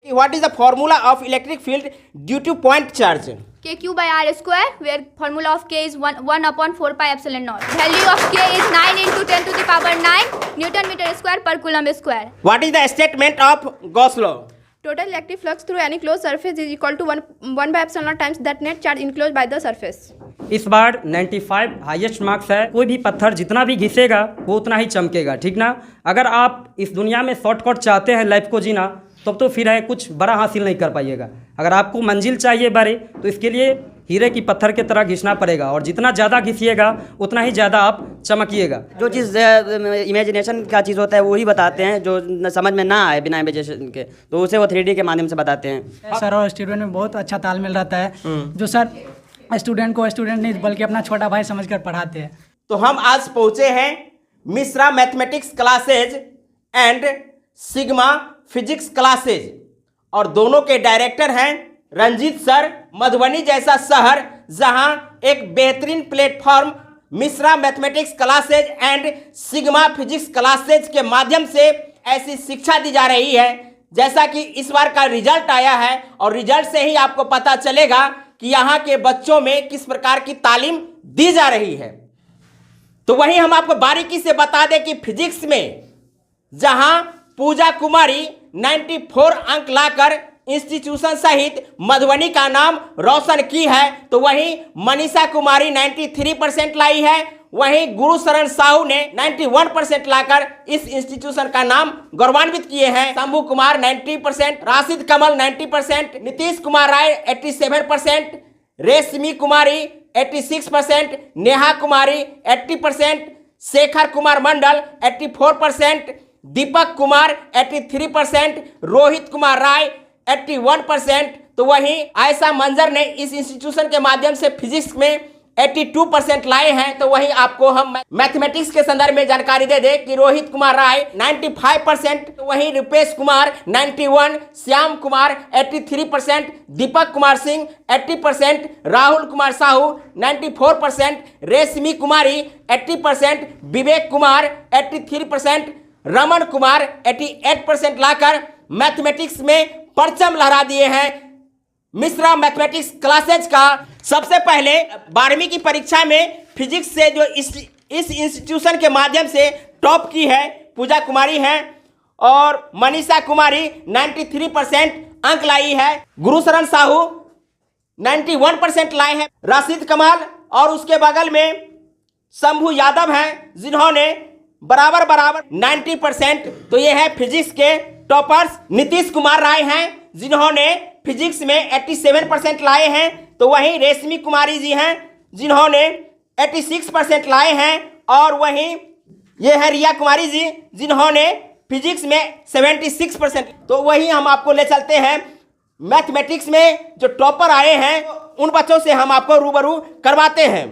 What is the formula of electric field due to point charge? KQ by R square, where formula of K is 1 upon 4 pi epsilon naught. Value of K is 9 into 10 to the power 9 Newton meter square per coulomb square. What is the statement of Gauss law? Total electric flux through any closed surface is equal to 1 by epsilon naught times that net charge enclosed by the surface. इस बार 95 highest marks है। कोई भी पत्थर जितना भी घिसेगा वो उतना ही चमकेगा, ठीक ना। अगर आप इस दुनिया में शॉर्टकट चाहते हैं लाइफ को जीना, तब तो फिर है कुछ बड़ा हासिल नहीं कर पाइएगा। अगर आपको मंजिल चाहिए बड़े, तो इसके लिए हीरे की पत्थर की तरह घिसना पड़ेगा, और जितना ज़्यादा घिसिएगा उतना ही ज़्यादा आप चमकिएगा। जो चीज़ इमेजिनेशन का चीज़ होता है वही बताते हैं, जो समझ में ना आए बिना इमेजिनेशन के, तो उसे वो 3D के माध्यम से बताते हैं। सर और स्टूडेंट में बहुत अच्छा तालमेल रहता है, जो सर स्टूडेंट को स्टूडेंट नहीं बल्कि अपना छोटा भाई समझकर पढ़ाते हैं। तो हम आज पहुंचे हैं Mishra mathematics classes and sigma physics classes, और दोनों के डायरेक्टर हैं रंजीत सर। मधुबनी जैसा शहर जहां एक बेहतरीन platform Mishra mathematics classes and sigma physics classes के माध्यम से ऐसी शिक्षा दी जा रही है, जैसा कि इस बार का रिजल्ट आया है, और रिजल्ट से ही आपको पता चलेगा कि यहाँ के बच्चों में किस प्रकार की तालीम दी जा रही है। तो वहीं हम आपको बारीकी से बता दें कि फिजिक्स में जहां पूजा कुमारी 94 अंक लाकर इंस्टीट्यूशन सहित मधुबनी का नाम रोशन की है, तो वहीं मनीषा कुमारी 93% लाई है। वहीं गुरुशरण साहू ने 91% लाकर इस इंस्टीट्यूशन का नाम गौरवान्वित किए हैं। शंभू कुमार 90%, राशिद कमल 90%, नीतीश कुमार राय 87%, रेशमी कुमारी 86%, नेहा कुमारी 80%, शेखर कुमार मंडल 84%, दीपक कुमार 83%, रोहित कुमार राय 81%। तो वहीं आयशा मंजर ने इस इंस्टीट्यूशन के माध्यम से फिजिक्स में 82% लाए हैं। तो वहीं आपको हम मैथमेटिक्स के संदर्भ में जानकारी दे दें कि रोहित कुमार राय 95%, तो वहीं रुपेश कुमार 91%, श्याम कुमार 83%, दीपक कुमार सिंह 80%, राहुल कुमार साहू 94%, रेशमी कुमारी 80%, विवेक कुमार 83%, रमन कुमार 88% लाकर मैथमेटिक्स में परचम लहरा दिए हैं। मिश्रा मैथमेटिक्स क्लासेज का सबसे पहले 12वीं की परीक्षा में फिजिक्स से जो इस इंस्टीट्यूशन के माध्यम से टॉप की है पूजा कुमारी हैं, और मनीषा कुमारी 93% अंक लाई है। गुरुशरण साहू 91% लाए हैं। राशिद कमाल और उसके बगल में शंभू यादव हैं, जिन्होंने बराबर 90%। तो ये है फिजिक्स के टॉपर्स। नीतीश कुमार राय हैं, जिन्होंने फिजिक्स में 87% लाए हैं। तो वहीं रेशमी कुमारी जी हैं, जिन्होंने 86% लाए हैं, और वहीं ये है रिया कुमारी जी, जिन्होंने फिजिक्स में 76%। तो वहीं हम आपको ले चलते हैं मैथमेटिक्स में जो टॉपर आए हैं, उन बच्चों से हम आपको रूबरू करवाते हैं।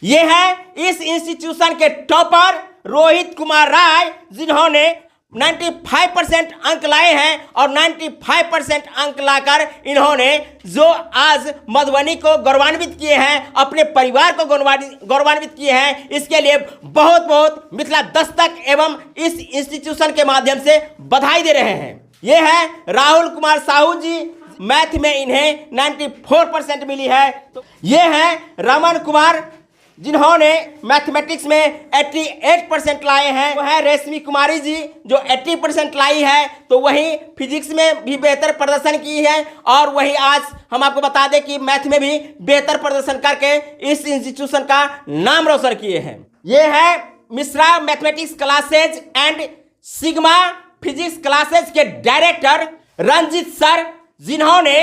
ये है इस इंस्टीट्यूशन के टॉपर रोहित कुमार राय, जिन्होंने 95% अंक लाए हैं, और 95% अंक लाकर इन्होंने जो आज मधुबनी को गौरवान्वित किए हैं, अपने परिवार को गौरवान्वित किए हैं, इसके लिए बहुत बहुत मिथिला दस्तक एवं इस इंस्टीट्यूशन के माध्यम से बधाई दे रहे हैं। ये है राहुल कुमार साहू जी, मैथ में इन्हें 94% मिली है। तो ये है रमन कुमार, जिन्होंने मैथमेटिक्स में 88% लाए हैं। वो है रेशमी कुमारी जी, जो 80% लाई है। तो वहीं फिजिक्स में भी बेहतर प्रदर्शन की है, और वहीं आज हम आपको बता दें कि मैथ में भी बेहतर प्रदर्शन करके इस इंस्टीट्यूशन का नाम रोशन किए हैं। ये है Mishra mathematics classes and sigma physics classes के डायरेक्टर रंजीत सर, जिन्होंने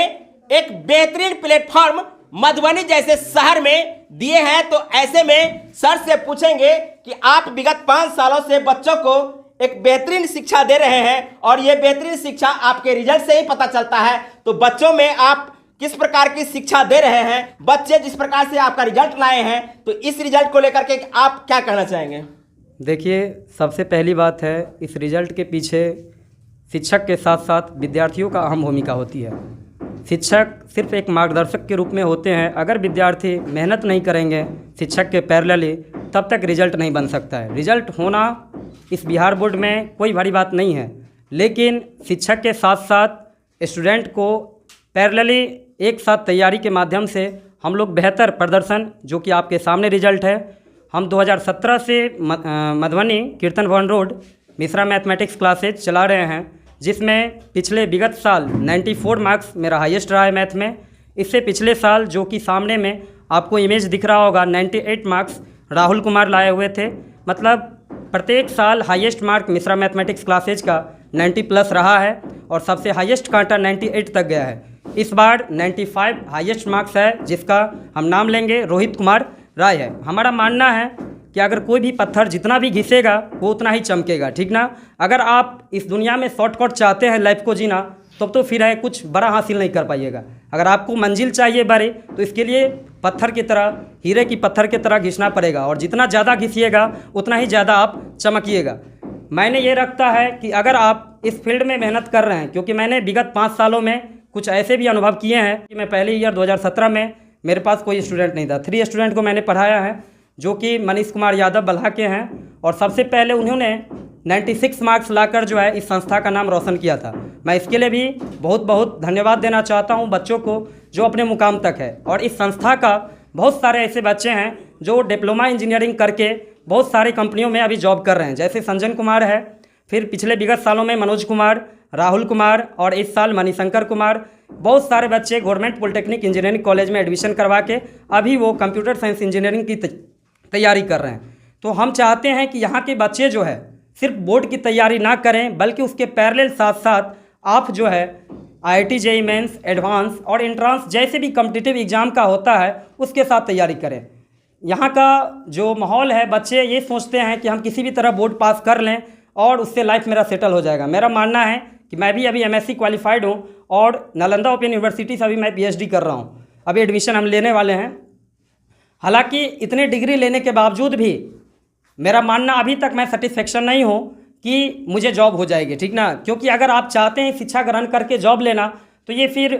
एक बेहतरीन प्लेटफॉर्म मधुबनी जैसे शहर में दिए हैं। तो ऐसे में सर से पूछेंगे कि आप विगत 5 सालों से बच्चों को एक बेहतरीन शिक्षा दे रहे हैं, और ये बेहतरीन शिक्षा आपके रिजल्ट से ही पता चलता है। तो बच्चों में आप किस प्रकार की शिक्षा दे रहे हैं, बच्चे जिस प्रकार से आपका रिजल्ट लाए हैं, तो इस रिजल्ट को लेकर के आप क्या कहना चाहेंगे? देखिए, सबसे पहली बात है, इस रिजल्ट के पीछे शिक्षक के साथ साथ विद्यार्थियों का अहम भूमिका होती है। शिक्षक सिर्फ एक मार्गदर्शक के रूप में होते हैं। अगर विद्यार्थी मेहनत नहीं करेंगे शिक्षक के पैरेलली, तब तक रिजल्ट नहीं बन सकता है। रिजल्ट होना इस बिहार बोर्ड में कोई बड़ी बात नहीं है, लेकिन शिक्षक के साथ साथ स्टूडेंट को पैरेलली एक साथ तैयारी के माध्यम से हम लोग बेहतर प्रदर्शन, जो कि आपके सामने रिजल्ट है, हम 2017 से मधुबनी कीर्तन भवन रोड मिश्रा मैथमेटिक्स क्लासेज चला रहे हैं, जिसमें पिछले विगत साल 94 मार्क्स मेरा हाईएस्ट रहा है मैथ में। इससे पिछले साल, जो कि सामने में आपको इमेज दिख रहा होगा, 98 मार्क्स राहुल कुमार लाए हुए थे। मतलब प्रत्येक साल highest mark Mishra mathematics classes का 90 प्लस रहा है और सबसे हाईएस्ट कांटा 98 तक गया है। इस बार 95 हाईएस्ट मार्क्स है, जिसका हम नाम लेंगे रोहित कुमार राय है। हमारा मानना है कि अगर कोई भी पत्थर जितना भी घिसेगा वो उतना ही चमकेगा, ठीक ना। अगर आप इस दुनिया में शॉर्टकट चाहते हैं लाइफ को जीना, तब तो फिर है कुछ बड़ा हासिल नहीं कर पाइएगा। अगर आपको मंजिल चाहिए बड़े, तो इसके लिए पत्थर की तरह, हीरे की पत्थर की तरह घिसना पड़ेगा, और जितना ज़्यादा घिसिएगा उतना ही ज़्यादा आप चमकिएगा। मैंने ये रखता है कि अगर आप इस फील्ड में मेहनत कर रहे हैं, क्योंकि मैंने विगत 5 सालों में कुछ ऐसे भी अनुभव किए हैं कि मैं पहले ईयर 2017 में मेरे पास कोई स्टूडेंट नहीं था। 3 स्टूडेंट को मैंने पढ़ाया है, जो कि मनीष कुमार यादव बल्हा के हैं, और सबसे पहले उन्होंने 96 मार्क्स लाकर जो है इस संस्था का नाम रोशन किया था। मैं इसके लिए भी बहुत बहुत धन्यवाद देना चाहता हूं बच्चों को जो अपने मुकाम तक है। और इस संस्था का बहुत सारे ऐसे बच्चे हैं जो डिप्लोमा इंजीनियरिंग करके बहुत सारी कंपनियों में अभी जॉब कर रहे हैं, जैसे संजन कुमार है, फिर पिछले विगत सालों में मनोज कुमार, राहुल कुमार, और इस साल मणिशंकर कुमार। बहुत सारे बच्चे गवर्नमेंट पॉलिटेक्निक इंजीनियरिंग कॉलेज में एडमिशन करवा के अभी वो कंप्यूटर साइंस इंजीनियरिंग की तैयारी कर रहे हैं। तो हम चाहते हैं कि यहाँ के बच्चे जो है सिर्फ बोर्ड की तैयारी ना करें, बल्कि उसके पैरेलल साथ साथ आप जो है IIT JEE मेंस, एडवांस और एंट्रांस जैसे भी कॉम्पिटिटिव एग्ज़ाम का होता है उसके साथ तैयारी करें। यहाँ का जो माहौल है, बच्चे ये सोचते हैं कि हम किसी भी तरह बोर्ड पास कर लें और उससे लाइफ मेरा सेटल हो जाएगा। मेरा मानना है कि मैं भी अभी MSc क्वालिफाइड हूँ और नालंदा ओपन यूनिवर्सिटी से अभी मैं PhD कर रहा हूँ। अभी एडमिशन हम लेने वाले हैं। हालांकि इतने डिग्री लेने के बावजूद भी मेरा मानना अभी तक मैं सेटिस्फेक्शन नहीं हूँ कि मुझे जॉब हो जाएगी, ठीक ना। क्योंकि अगर आप चाहते हैं शिक्षा ग्रहण करके जॉब लेना, तो ये फिर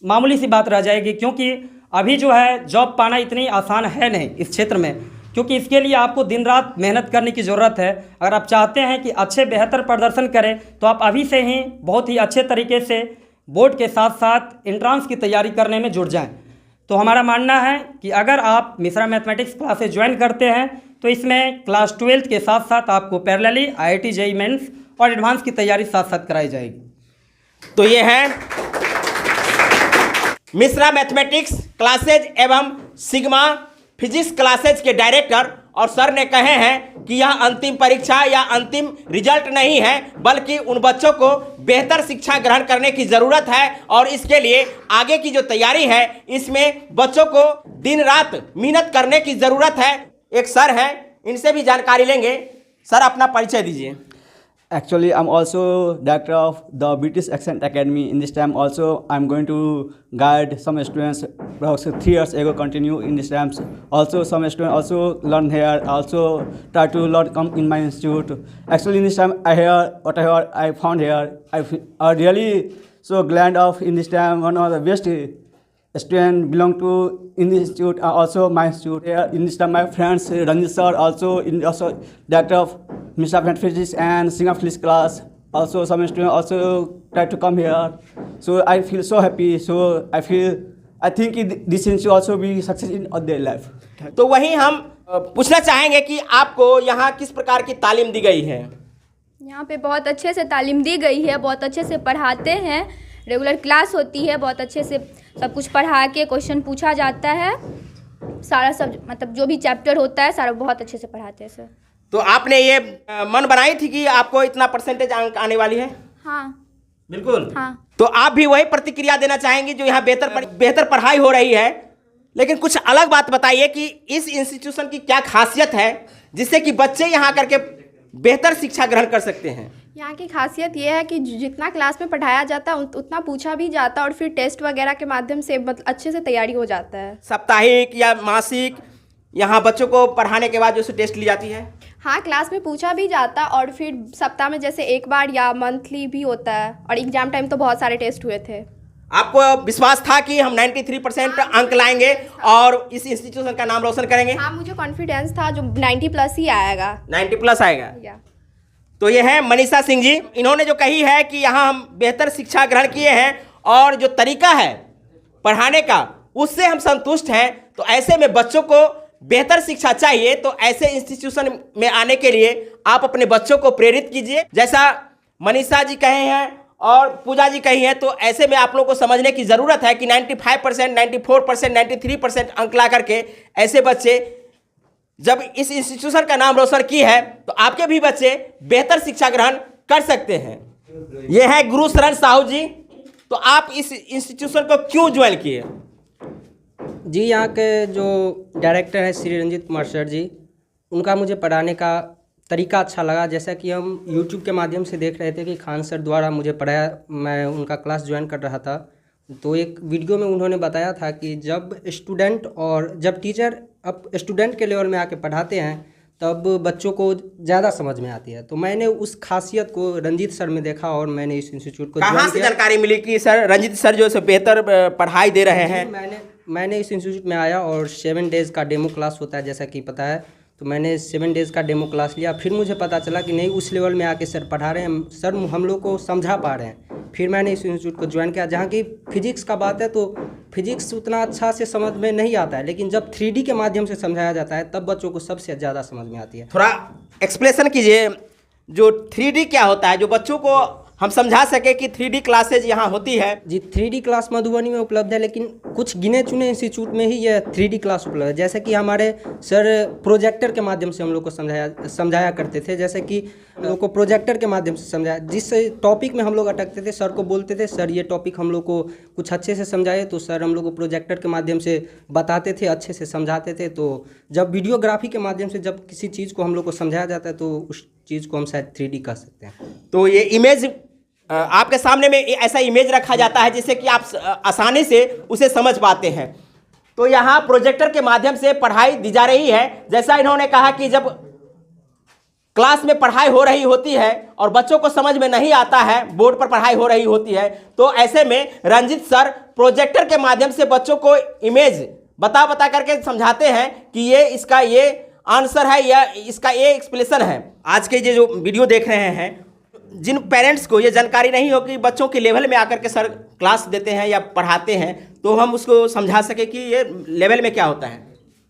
मामूली सी बात रह जाएगी, क्योंकि अभी जो है जॉब पाना इतनी आसान है नहीं इस क्षेत्र में, क्योंकि इसके लिए आपको दिन रात मेहनत करने की ज़रूरत है। अगर आप चाहते हैं कि अच्छे बेहतर प्रदर्शन करें, तो आप अभी से ही बहुत ही अच्छे तरीके से बोर्ड के साथ साथ एंट्रांस की तैयारी करने में जुट जाएं। तो हमारा मानना है कि अगर आप मिश्रा मैथमेटिक्स क्लासेस ज्वाइन करते हैं, तो इसमें क्लास 12 के साथ साथ आपको पैरेलली IIT JEE मेंस और एडवांस की तैयारी साथ साथ कराई जाएगी। तो ये है मिश्रा मैथमेटिक्स क्लासेज एवं सिग्मा फिजिक्स क्लासेज के डायरेक्टर, और सर ने कहे हैं कि यह अंतिम परीक्षा या अंतिम रिजल्ट नहीं है, बल्कि उन बच्चों को बेहतर शिक्षा ग्रहण करने की ज़रूरत है, और इसके लिए आगे की जो तैयारी है इसमें बच्चों को दिन रात मेहनत करने की ज़रूरत है। एक सर हैं, इनसे भी जानकारी लेंगे। सर, अपना परिचय दीजिए। Actually, I'm also director of the British Accent Academy. In this time also, I'm going to guide some students. About 3 years ago, continue in this time. Also, some students also learn here. Also, try to learn come in my institute. Actually, in this time, I found here. I really so glad of in this time. One of the best students belong to in the institute. Also, my institute here. In this time, my friends Ranjit sir also director of Mr. Physics and Sigma Physics class. Also, some students also try to come here. So I feel so happy. So I think this institute also be success in their life. तो वहीं हम पूछना चाहेंगे कि आपको यहाँ किस प्रकार की तालीम दी गई है। यहाँ पे बहुत अच्छे से तालीम दी गई है, बहुत अच्छे से पढ़ाते हैं, रेगुलर क्लास होती है, बहुत अच्छे से सब कुछ पढ़ा के क्वेश्चन पूछा जाता है, सारा सब मतलब जो भी चैप्टर होता है सारा बहुत अच्छे से पढ़ाते हैं सर। तो आपने ये मन बनाई थी कि आपको इतना परसेंटेज अंक आने वाली है? हाँ बिल्कुल। हाँ। तो आप भी वही प्रतिक्रिया देना चाहेंगे जो यहाँ बेहतर पढ़ाई हो रही है, लेकिन कुछ अलग बात बताइए कि इस इंस्टीट्यूशन की क्या खासियत है जिससे कि बच्चे यहाँ करके बेहतर शिक्षा ग्रहण कर सकते हैं? यहाँ की खासियत ये है कि जितना क्लास में पढ़ाया जाता है उतना पूछा भी जाता है, और फिर टेस्ट वगैरह के माध्यम से अच्छे से तैयारी हो जाता है। साप्ताहिक या मासिक यहाँ बच्चों को पढ़ाने के बाद जो टेस्ट ली जाती है? हाँ, क्लास में पूछा भी जाता, और फिर सप्ताह में जैसे एक बार या मंथली भी होता है, और एग्जाम टाइम तो बहुत सारे टेस्ट हुए थे। आपको विश्वास था कि हम 93% अंक लाएंगे और इस इंस्टीट्यूशन का नाम रोशन करेंगे? हाँ, मुझे कॉन्फिडेंस था जो 90 प्लस ही आएगा। 90 प्लस आएगा। तो ये हैं मनीषा सिंह जी। इन्होंने जो कही है कि यहाँ हम बेहतर शिक्षा ग्रहण किए हैं और जो तरीका है पढ़ाने का उससे हम संतुष्ट हैं। तो ऐसे में बच्चों को बेहतर शिक्षा चाहिए, तो ऐसे इंस्टीट्यूशन में आने के लिए आप अपने बच्चों को प्रेरित कीजिए। जैसा मनीषा जी कहे हैं और पूजा जी कही हैं, तो ऐसे में आप लोगों को समझने की ज़रूरत है कि 95%, 94%, 93% अंक ला करके ऐसे बच्चे जब इस इंस्टीट्यूशन का नाम रोशन की है तो आपके भी बच्चे बेहतर शिक्षा ग्रहण कर सकते हैं। ये है गुरु शरण साहू जी। तो आप इस इंस्टीट्यूशन को क्यों ज्वाइन किए? जी, यहाँ के जो डायरेक्टर हैं श्री रंजीत कुमार सर जी, उनका मुझे पढ़ाने का तरीका अच्छा लगा। जैसा कि हम यूट्यूब के माध्यम से देख रहे थे कि खान सर द्वारा मुझे पढ़ाया, मैं उनका क्लास ज्वाइन कर रहा था, तो एक वीडियो में उन्होंने बताया था कि जब स्टूडेंट और जब टीचर अब स्टूडेंट के लेवल में आके पढ़ाते हैं तब बच्चों को ज़्यादा समझ में आती है। तो मैंने उस खासियत को रंजीत सर में देखा और मैंने इस इंस्टीट्यूट को कहाँ से जानकारी मिली कि सर रंजीत सर जो है बेहतर पढ़ाई दे रहे हैं? मैंने इस इंस्टीट्यूट में आया और 7 डेज़ का डेमो क्लास होता है जैसा कि पता है, तो मैंने 7 डेज़ का डेमो क्लास लिया। फिर मुझे पता चला कि नहीं, उस लेवल में आके सर पढ़ा रहे हैं, सर हम लोग को समझा पा रहे हैं। फिर मैंने इस इंस्टीट्यूट को ज्वाइन किया। जहाँ की फिजिक्स का बात है तो फिजिक्स उतना अच्छा से समझ में नहीं आता है, लेकिन जब 3D के माध्यम से समझाया जाता है तब बच्चों को सबसे ज़्यादा समझ में आती है। थोड़ा एक्सप्लेनेशन कीजिए, जो 3D क्या होता है, जो बच्चों को हम समझा सके कि 3D क्लासेज यहाँ होती है। जी, 3D क्लास मधुबनी में उपलब्ध है, लेकिन कुछ गिने चुने इंस्टीट्यूट में ही यह 3D क्लास उपलब्ध है। जैसे कि हमारे सर प्रोजेक्टर के माध्यम से हम लोग को समझाया करते थे। जैसे कि हम लोग को प्रोजेक्टर के माध्यम से समझाया, जिस टॉपिक में हम लोग अटकते थे सर को बोलते थे सर ये टॉपिक हम लोग को कुछ अच्छे से समझाए, तो सर हम लोग को प्रोजेक्टर के माध्यम से बताते थे, अच्छे से समझाते थे। तो जब वीडियोग्राफी के माध्यम से जब किसी चीज़ को हम लोग को समझाया जाता है तो उस चीज़ को हम शायद 3D कह सकते हैं। तो ये इमेज आपके सामने में ऐसा इमेज रखा जाता है जिससे कि आप आसानी से उसे समझ पाते हैं। तो यहाँ प्रोजेक्टर के माध्यम से पढ़ाई दी जा रही है। जैसा इन्होंने कहा कि जब क्लास में पढ़ाई हो रही होती है और बच्चों को समझ में नहीं आता है, बोर्ड पर पढ़ाई हो रही होती है, तो ऐसे में रंजीत सर प्रोजेक्टर के माध्यम से बच्चों को इमेज बता करके समझाते हैं कि ये इसका ये आंसर है या इसका ये एक्सप्लेनेशन है। आज के ये जो वीडियो देख रहे हैं, जिन पेरेंट्स को ये जानकारी नहीं हो कि बच्चों के लेवल में आकर के सर क्लास देते हैं या पढ़ाते हैं, तो हम उसको समझा सके कि ये लेवल में क्या होता है।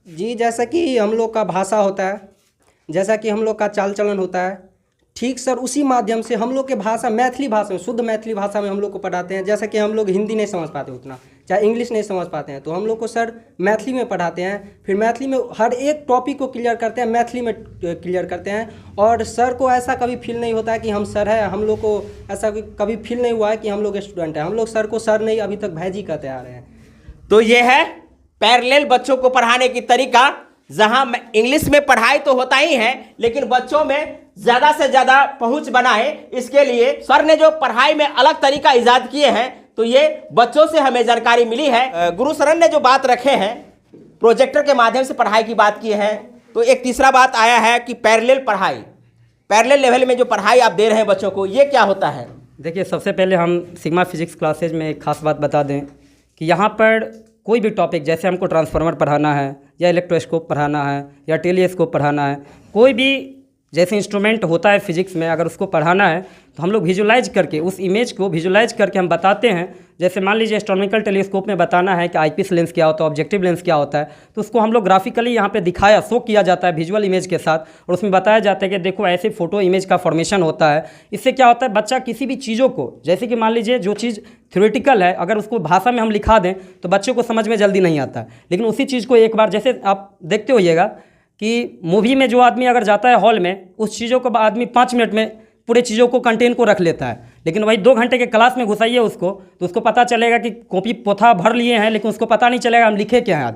जी, जैसा कि हम लोग का भाषा होता है, जैसा कि हम लोग का चाल चलन होता है, ठीक सर उसी माध्यम से हम लोग के भाषा मैथिली भाषा में, शुद्ध मैथिली भाषा में हम लोग को पढ़ाते हैं। जैसा कि हम लोग हिंदी नहीं समझ पाते उतना, चाहे इंग्लिश नहीं समझ पाते हैं, तो हम लोग को सर मैथिली में पढ़ाते हैं। फिर मैथिली में हर एक टॉपिक को क्लियर करते हैं, मैथिली में क्लियर करते हैं। और सर को ऐसा कभी फील नहीं होता है कि हम सर हैं, हम लोग को ऐसा कभी फील नहीं हुआ है कि हम लोग स्टूडेंट हैं। हम लोग सर को सर नहीं, अभी तक भाईजी कहते आ रहे हैं। तो ये है पैरेलल बच्चों को पढ़ाने की तरीका, जहां इंग्लिश में पढ़ाई तो होता ही है लेकिन बच्चों में ज़्यादा से ज़्यादा पहुंच बनाए, इसके लिए सर ने जो पढ़ाई में अलग तरीका ईजाद किए हैं, तो ये बच्चों से हमें जानकारी मिली है। गुरु शरण ने जो बात रखे हैं, प्रोजेक्टर के माध्यम से पढ़ाई की बात की है, तो एक तीसरा बात आया है कि पैरेलल पढ़ाई, पैरेलल लेवल में जो पढ़ाई आप दे रहे हैं बच्चों को, ये क्या होता है? देखिए, सबसे पहले हम सिग्मा फिजिक्स क्लासेज में एक खास बात बता दें कि यहाँ पर कोई भी टॉपिक, जैसे हमको ट्रांसफार्मर पढ़ाना है या इलेक्ट्रोस्कोप पढ़ाना है या टेलीस्कोप पढ़ाना है, कोई भी जैसे इंस्ट्रूमेंट होता है फिजिक्स में, अगर उसको पढ़ाना है तो हम लोग विजुलाइज करके, उस इमेज को विजुलाइज करके हम बताते हैं। जैसे मान लीजिए एस्ट्रोनॉमिकल टेलीस्कोप में बताना है कि आईपीस लेंस क्या होता है, ऑब्जेक्टिव लेंस क्या होता है, तो उसको हम लोग ग्राफिकली यहाँ पे दिखाया, शो किया जाता है विजुअल इमेज के साथ, और उसमें बताया जाता है कि देखो ऐसे फोटो इमेज का फॉर्मेशन होता है। इससे क्या होता है, बच्चा किसी भी चीज़ों को, जैसे कि मान लीजिए जो चीज़ थ्योरेटिकल है, अगर उसको भाषा में हम लिखा दें तो बच्चे को समझ में जल्दी नहीं आता है। लेकिन उसी चीज़ को एक बार, जैसे आप देखते होइएगा कि मूवी में जो आदमी अगर जाता है हॉल में, उस चीज़ों को आदमी 5 मिनट में पूरे चीज़ों को कंटेंट को रख लेता है, लेकिन वही 2 घंटे के क्लास में घुसाइए उसको, तो उसको पता चलेगा कि कॉपी पोथा भर लिए हैं, लेकिन उसको पता नहीं चलेगा हम लिखे क्या हैं आज।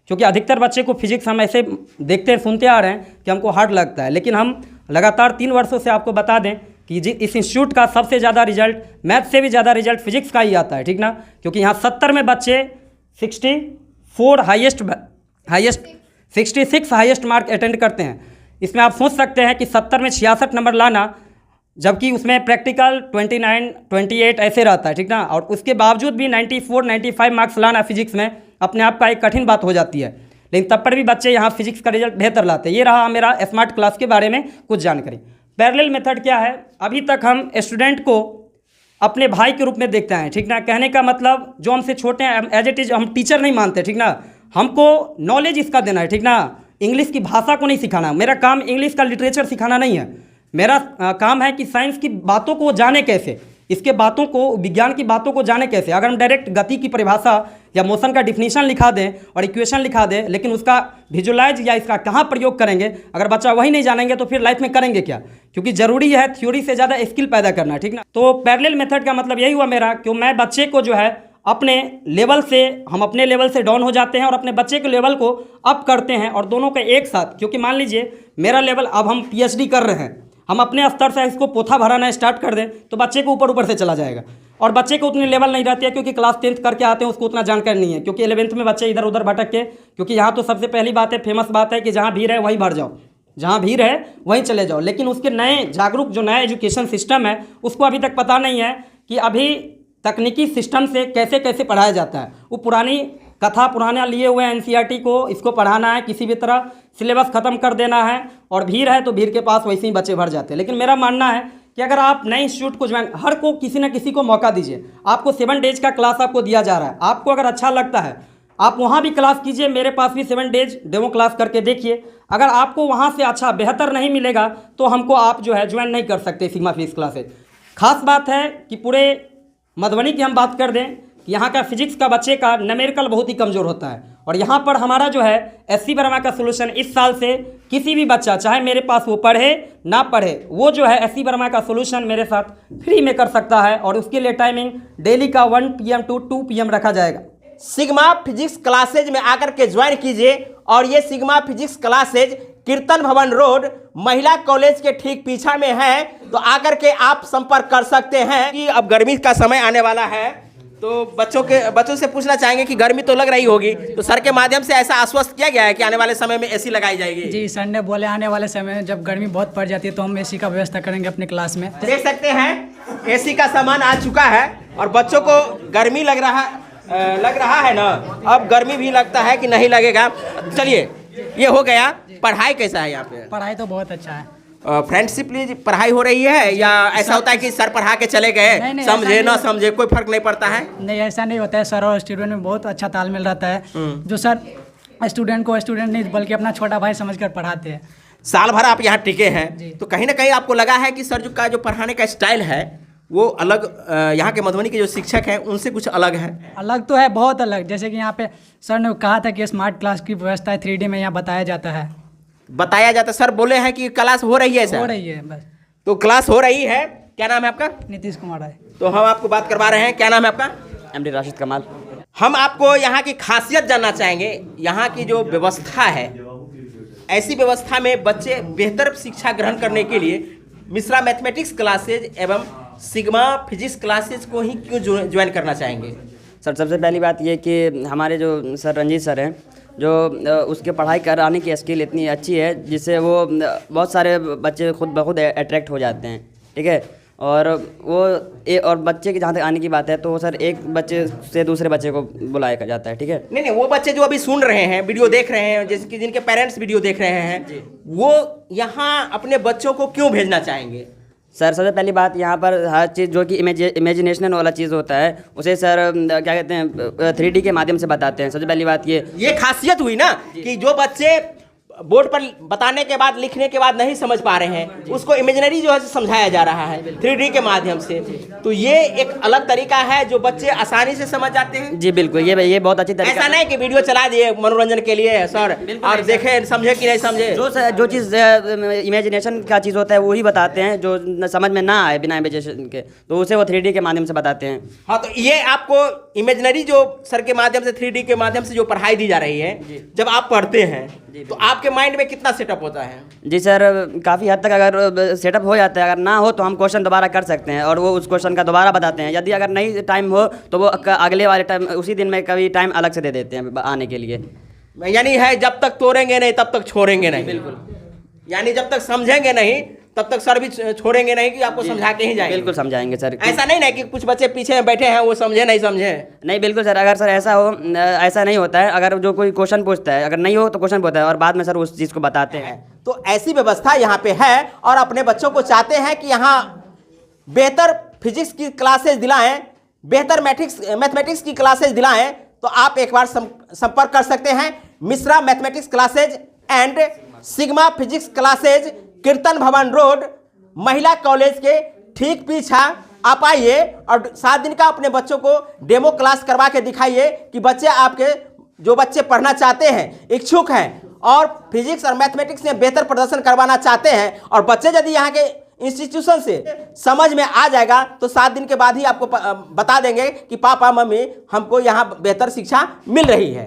क्योंकि अधिकतर बच्चे को फिजिक्स हम ऐसे देखते हैं, सुनते आ रहे हैं कि हमको हार्ड लगता है, लेकिन हम लगातार 3 वर्षों से आपको बता दें कि इस इंस्टीट्यूट का सबसे ज़्यादा रिजल्ट, मैथ से भी ज़्यादा रिजल्ट फिजिक्स का ही आता है, ठीक ना। क्योंकि यहाँ 70 में बच्चे 66 हाईएस्ट मार्क अटेंड करते हैं। इसमें आप सोच सकते हैं कि 70 में 66 नंबर लाना, जबकि उसमें प्रैक्टिकल 29, 28 ऐसे रहता है, ठीक ना। और उसके बावजूद भी 94, 95 मार्क्स लाना फिजिक्स में अपने आप का एक कठिन बात हो जाती है, लेकिन तब पर भी बच्चे यहाँ फिजिक्स का रिजल्ट बेहतर लाते हैं। ये रहा मेरा स्मार्ट क्लास के बारे में कुछ जानकारी। पैरेलल मेथड क्या है? अभी तक हम स्टूडेंट को अपने भाई के रूप में देखते हैं, ठीक ना। कहने का मतलब जो हमसे छोटे हैं एज इट इज हम टीचर नहीं मानते, ठीक ना। हमको नॉलेज इसका देना है, ठीक ना। इंग्लिश की भाषा को नहीं सिखाना। मेरा काम इंग्लिश का लिटरेचर सिखाना नहीं है। मेरा काम है कि साइंस की बातों को जाने कैसे, इसके बातों को, विज्ञान की बातों को जाने कैसे। अगर हम डायरेक्ट गति की परिभाषा या मोशन का डिफिनीशन लिखा दें और इक्वेशन लिखा दें, लेकिन उसका विजुलाइज या इसका कहाँ प्रयोग करेंगे, अगर बच्चा वही नहीं जानेंगे तो फिर लाइफ में करेंगे क्या? क्योंकि ज़रूरी है थ्योरी से ज़्यादा स्किल पैदा करना, ठीक ना। तो पैरेलल मेथड का मतलब यही हुआ मेरा कि मैं बच्चे को जो है अपने लेवल से, हम अपने लेवल से डाउन हो जाते हैं और अपने बच्चे के लेवल को अप करते हैं, और दोनों का एक साथ। क्योंकि मान लीजिए मेरा लेवल, अब हम PhD कर रहे हैं, हम अपने स्तर से इसको पोथा भराना स्टार्ट कर दें तो बच्चे को ऊपर ऊपर से चला जाएगा, और बच्चे को उतनी लेवल नहीं रहती है क्योंकि क्लास 10th करके आते हैं, उसको उतना जानकारी नहीं है। क्योंकि 11th में बच्चे इधर उधर भटक के, क्योंकि यहाँ तो सबसे पहली बात है, फेमस बात है कि जहाँ भीड़ है वहीं भर जाओ, जहाँ भीड़ है वहीं चले जाओ। लेकिन उसके नए जागरूक जो नया एजुकेशन सिस्टम है उसको अभी तक पता नहीं है कि अभी तकनीकी सिस्टम से कैसे कैसे पढ़ाया जाता है। वो पुरानी कथा पुराना लिए हुए NCERT को इसको पढ़ाना है, किसी भी तरह सिलेबस ख़त्म कर देना है, और भीड़ है तो भीड़ के पास वैसे ही बच्चे भर जाते हैं। लेकिन मेरा मानना है कि अगर आप नए इंस्टीट्यूट को ज्वाइन, हर को किसी न किसी को मौका दीजिए। आपको 7 डेज का क्लास आपको दिया जा रहा है, आपको अगर अच्छा लगता है आप वहाँ भी क्लास कीजिए। मेरे पास भी 7 डेज डेमो क्लास करके देखिए। अगर आपको वहाँ से अच्छा बेहतर नहीं मिलेगा तो हमको आप जो है ज्वाइन नहीं कर सकते सिग्मा फिजिक्स क्लासेज। खास बात है कि पूरे मधुबनी की हम बात कर दें, यहाँ का फिजिक्स का बच्चे का न्यूमेरिकल बहुत ही कमज़ोर होता है, और यहाँ पर हमारा जो है SC वर्मा का सोल्यूशन इस साल से किसी भी बच्चा, चाहे मेरे पास वो पढ़े ना पढ़े, वो जो है SC वर्मा का सोल्यूशन मेरे साथ फ्री में कर सकता है। और उसके लिए टाइमिंग डेली का 1 PM to 2 PM रखा जाएगा। सिग्मा फिजिक्स क्लासेज में आकर के ज्वाइन कीजिए। और ये सिग्मा फिजिक्स क्लासेज कीर्तन भवन रोड महिला कॉलेज के ठीक पीछे में है, तो आकर के आप संपर्क कर सकते हैं। कि अब गर्मी का समय आने वाला है, तो बच्चों से पूछना चाहेंगे कि गर्मी तो लग रही होगी, तो सर के माध्यम से ऐसा आश्वस्त किया गया है कि आने वाले समय में AC लगाई जाएगी। जी सर ने बोले आने वाले समय में जब गर्मी बहुत पड़ जाती है तो हम AC का व्यवस्था करेंगे अपने क्लास में। देख सकते हैं AC का सामान आ चुका है, और बच्चों को गर्मी लग रहा है ना, अब गर्मी भी लगता है कि नहीं लगेगा। चलिए, ये हो गया। पढ़ाई कैसा है यहाँ पे? पढ़ाई तो बहुत अच्छा है। फ्रेंडशिपली पढ़ाई हो रही है, या ऐसा होता है कि सर पढ़ा के चले गए, समझे ना समझे कोई फर्क नहीं पड़ता है? नहीं, ऐसा नहीं होता है। सर और स्टूडेंट में बहुत अच्छा तालमेल रहता है। जो सर स्टूडेंट को स्टूडेंट नहीं बल्कि अपना छोटा भाई समझकर पढ़ाते हैं। साल भर आप यहाँ टिके हैं, तो कहीं ना कहीं आपको लगा है कि सर जो पढ़ाने का स्टाइल है वो अलग, यहाँ के मधुबनी के जो शिक्षक हैं उनसे कुछ अलग है? अलग तो है, बहुत अलग। जैसे कि यहाँ पे सर ने कहा था कि स्मार्ट क्लास की व्यवस्था है, 3D में यहाँ बताया जाता है। सर बोले हैं कि क्लास हो रही है? सर हो रही है बस। तो क्लास हो रही है। क्या नाम है आपका? नीतीश कुमार है। तो हम आपको बात करवा रहे हैं। क्या नाम है आपका? MD राशिद कमाल। हम आपको यहाँ की खासियत जानना चाहेंगे। यहाँ की जो व्यवस्था है, ऐसी व्यवस्था में बच्चे बेहतर शिक्षा ग्रहण करने के लिए मिश्रा मैथमेटिक्स क्लासेज एवं सिग्मा फिजिक्स क्लासेज को ही क्यों ज्वाइन करना चाहेंगे? सर सबसे पहली बात ये कि हमारे जो सर रंजीत सर हैं, जो उसके पढ़ाई कराने की स्किल इतनी अच्छी है जिससे वो बहुत सारे बच्चे खुद ब खुद अट्रैक्ट हो जाते हैं, ठीक है। और वो और बच्चे की जहाँ तक आने की बात है तो सर एक बच्चे से दूसरे बच्चे को बुलाया जाता है, ठीक है। नहीं, वो बच्चे जो अभी सुन रहे हैं, वीडियो देख रहे हैं, जैसे कि जिनके पेरेंट्स वीडियो देख रहे हैं, वो यहाँ अपने बच्चों को क्यों भेजना चाहेंगे? सर सबसे पहली बात, यहाँ पर हर चीज़ जो कि इमेजिनेशन वाला चीज़ होता है उसे सर क्या कहते हैं 3D के माध्यम से बताते हैं। सबसे पहली बात ये खासियत हुई ना कि जो बच्चे बोर्ड पर बताने के बाद, लिखने के बाद नहीं समझ पा रहे हैं, उसको इमेजिनरी जो है समझाया जा रहा है 3D के माध्यम से। तो ये एक अलग तरीका है जो बच्चे आसानी से समझ जाते हैं। जी बिल्कुल, ये बहुत अच्छी तरीका। ऐसा नहीं कि वीडियो चला दिए मनोरंजन के लिए सर और देखे, समझे कि नहीं समझे। जो चीज़ इमेजिनेशन का चीज़ होता है वही बताते हैं, जो समझ में ना आए बिना इमेजिनेशन के तो उसे वो 3D के माध्यम से बताते हैं। हाँ, तो ये आपको इमेजिनरी जो सर के माध्यम से 3D के माध्यम से जो पढ़ाई दी जा रही है, जब आप पढ़ते हैं तो आपके माइंड में कितना सेटअप होता है? जी सर काफ़ी हद तक अगर सेटअप हो जाता है, अगर ना हो तो हम क्वेश्चन दोबारा कर सकते हैं और वो उस क्वेश्चन का दोबारा बताते हैं। यदि अगर नहीं टाइम हो तो वो अगले वाले टाइम उसी दिन में कभी टाइम अलग से दे देते हैं आने के लिए। यानी है जब तक तोड़ेंगे नहीं तब तक छोड़ेंगे नहीं। बिल्कुल, यानी जब तक समझेंगे नहीं तब तक सर भी छोड़ेंगे नहीं कि आपको समझा के ही जाएंगे। बिल्कुल समझाएंगे सर। ऐसा नहीं ना कि कुछ बच्चे पीछे बैठे हैं वो समझे नहीं समझे। नहीं बिल्कुल सर, अगर सर ऐसा हो, ऐसा नहीं होता है। अगर जो कोई क्वेश्चन पूछता है, अगर नहीं हो तो क्वेश्चन पूछता है और बाद में सर उस चीज़ को बताते हैं। तो ऐसी व्यवस्था यहाँ पे है और अपने बच्चों को चाहते हैं कि यहाँ बेहतर फिजिक्स की क्लासेज दिलाएं, बेहतर मैथमेटिक्स की क्लासेज दिलाएं, तो आप एक बार संपर्क कर सकते हैं Mishra mathematics classes and sigma physics classes, कीर्तन भवन रोड, महिला कॉलेज के ठीक पीछा। आप आइए और 7 दिन का अपने बच्चों को डेमो क्लास करवा के दिखाइए कि बच्चे आपके जो बच्चे पढ़ना चाहते हैं, इच्छुक हैं और फिजिक्स और मैथमेटिक्स में बेहतर प्रदर्शन करवाना चाहते हैं, और बच्चे यदि यहाँ के इंस्टीट्यूशन से समझ में आ जाएगा तो 7 दिन के बाद ही आपको बता देंगे कि पापा मम्मी हमको यहाँ बेहतर शिक्षा मिल रही है।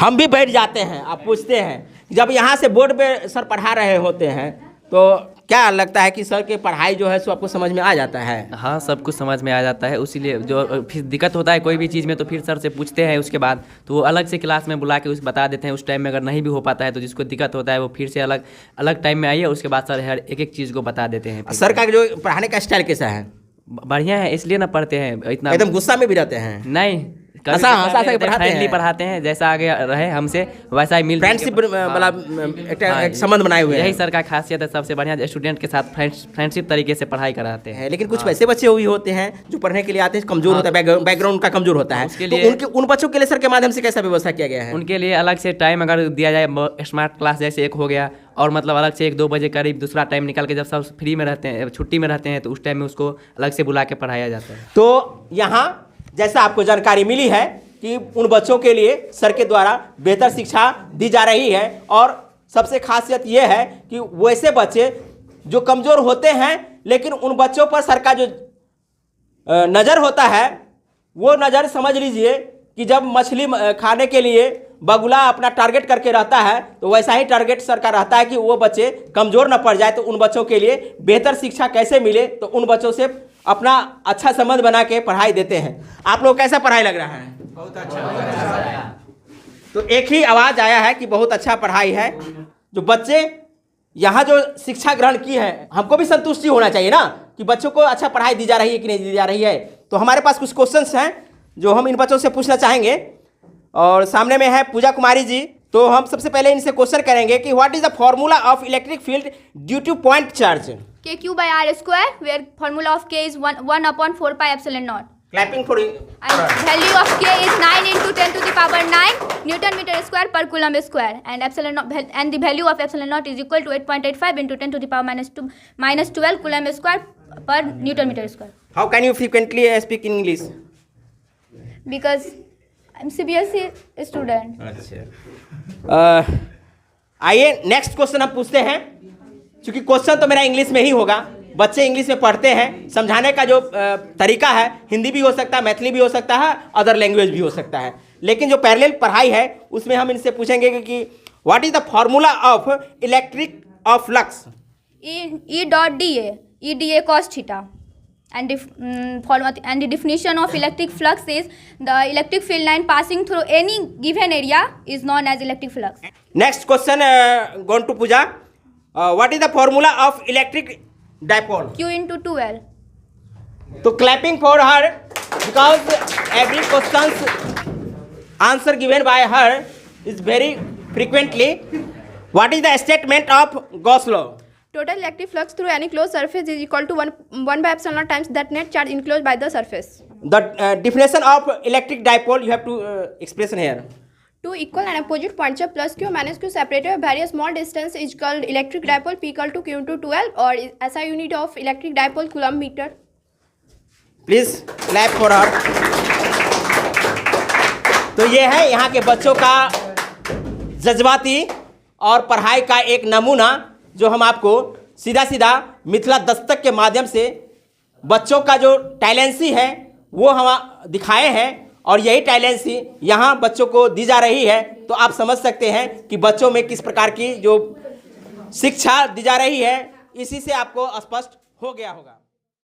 हम भी बैठ जाते हैं, आप पूछते हैं जब यहाँ से बोर्ड पे सर पढ़ा रहे होते हैं तो क्या लगता है कि सर की पढ़ाई जो है सो आपको समझ में आ जाता है? हाँ, सब कुछ समझ में आ जाता है। उसीलिए जो फिर दिक्कत होता है कोई भी चीज़ में तो फिर सर से पूछते हैं, उसके बाद तो वो अलग से क्लास में बुला के उस बता देते हैं। उस टाइम में अगर नहीं भी हो पाता है तो जिसको दिक्कत होता है वो फिर से अलग टाइम में आइए, उसके बाद सर हर एक चीज़ को बता देते हैं। सर का जो पढ़ाने का स्टाइल कैसा है? बढ़िया है, इसलिए ना पढ़ते हैं इतना। एकदम गुस्सा में भी रहते हैं? नहीं, पढ़ाते हैं, जैसा आगे रहे हमसे वैसा ही मिल फ्रेंडशिप मतलब एक संबंध बनाए हुए हैं। यही सर का खासियत है, सबसे बढ़िया स्टूडेंट के साथ फ्रेंडशिप तरीके से पढ़ाई कराते हैं। लेकिन कुछ वैसे बच्चे भी होते हैं जो पढ़ने के लिए आते हैं, कमजोर होता है, बैकग्राउंड का कमजोर होता है, उसके लिए उन बच्चों के लिए सर के माध्यम से कैसा व्यवस्था किया गया है? उनके लिए अलग से टाइम अगर दिया जाए, स्मार्ट क्लास जैसे एक हो गया, और मतलब अलग से 1-2 बजे करीब दूसरा टाइम निकाल के जब सब फ्री में रहते हैं, छुट्टी में रहते हैं, तो उस टाइम में उसको अलग से बुला के पढ़ाया जाता है। तो यहाँ जैसा आपको जानकारी मिली है कि उन बच्चों के लिए सर के द्वारा बेहतर शिक्षा दी जा रही है, और सबसे खासियत ये है कि वैसे बच्चे जो कमज़ोर होते हैं लेकिन उन बच्चों पर सर का जो नज़र होता है वो नज़र समझ लीजिए कि जब मछली खाने के लिए बगुला अपना टारगेट करके रहता है तो वैसा ही टारगेट सर का रहता है कि वो बच्चे कमज़ोर न पड़ जाए। तो उन बच्चों के लिए बेहतर शिक्षा कैसे मिले, तो उन बच्चों से अपना अच्छा संबंध बना के पढ़ाई देते हैं। आप लोग कैसा पढ़ाई लग रहा है? बहुत अच्छा। तो एक ही आवाज़ आया है कि बहुत अच्छा पढ़ाई है। जो बच्चे यहाँ जो शिक्षा ग्रहण की है, हमको भी संतुष्टि होना चाहिए ना कि बच्चों को अच्छा पढ़ाई दी जा रही है कि नहीं दी जा रही है। तो हमारे पास कुछ क्वेश्चंस हैं जो हम इन बच्चों से पूछना चाहेंगे, और सामने में है पूजा कुमारी जी। तो हम सबसे पहले इनसे क्वेश्चन करेंगे कि what is the formula of electric field due two point charge? K/r², where formula of K is 1/4πε0. Clapping for And value of K is 9 × 10⁹ Newton meter square per coulomb square, and epsilon naught, and the value of epsilon naught is equal to 8.85 × 10⁻⁻12 coulomb square per Newton meter square. How can you frequently speak in English? Because I'm CBSE student. अच्छा, आइए next question हम पूछते हैं। क्योंकि question तो मेरा English में ही होगा, बच्चे इंग्लिश में पढ़ते हैं, समझाने का जो तरीका है हिंदी भी हो सकता है, मैथिली भी हो सकता है, अदर लैंग्वेज भी हो सकता है। लेकिन जो पैरेलल पढ़ाई है उसमें हम इनसे पूछेंगे कि what is the formula of electric of flux? E.dA cos theta. And the definition of electric flux is the electric field line passing through any given area is known as electric flux. Next question going to Pooja. What is the formula of electric dipole? Q × 2L. So clapping for her because every question's answer given by her is very frequently. What is the statement of Gauss law? Total electric flux through any closed surface is equal to 1/epsilon times that net charge enclosed by the surface. The definition of electric dipole you have to explain here. Two equal and opposite points of plus Q minus Q separated by very small distance is called electric dipole. P equal to Q × 2L, or SI unit of electric dipole coulomb meter. Please clap for her. तो ये है यहाँ के बच्चों का जज्बाती और पढ़ाई का एक नमूना जो हम आपको सीधा सीधा मिथिला दस्तक के माध्यम से बच्चों का जो टैलेंसी है वो हम दिखाए हैं, और यही टैलेंसी यहाँ बच्चों को दी जा रही है। तो आप समझ सकते हैं कि बच्चों में किस प्रकार की जो शिक्षा दी जा रही है, इसी से आपको स्पष्ट हो गया होगा।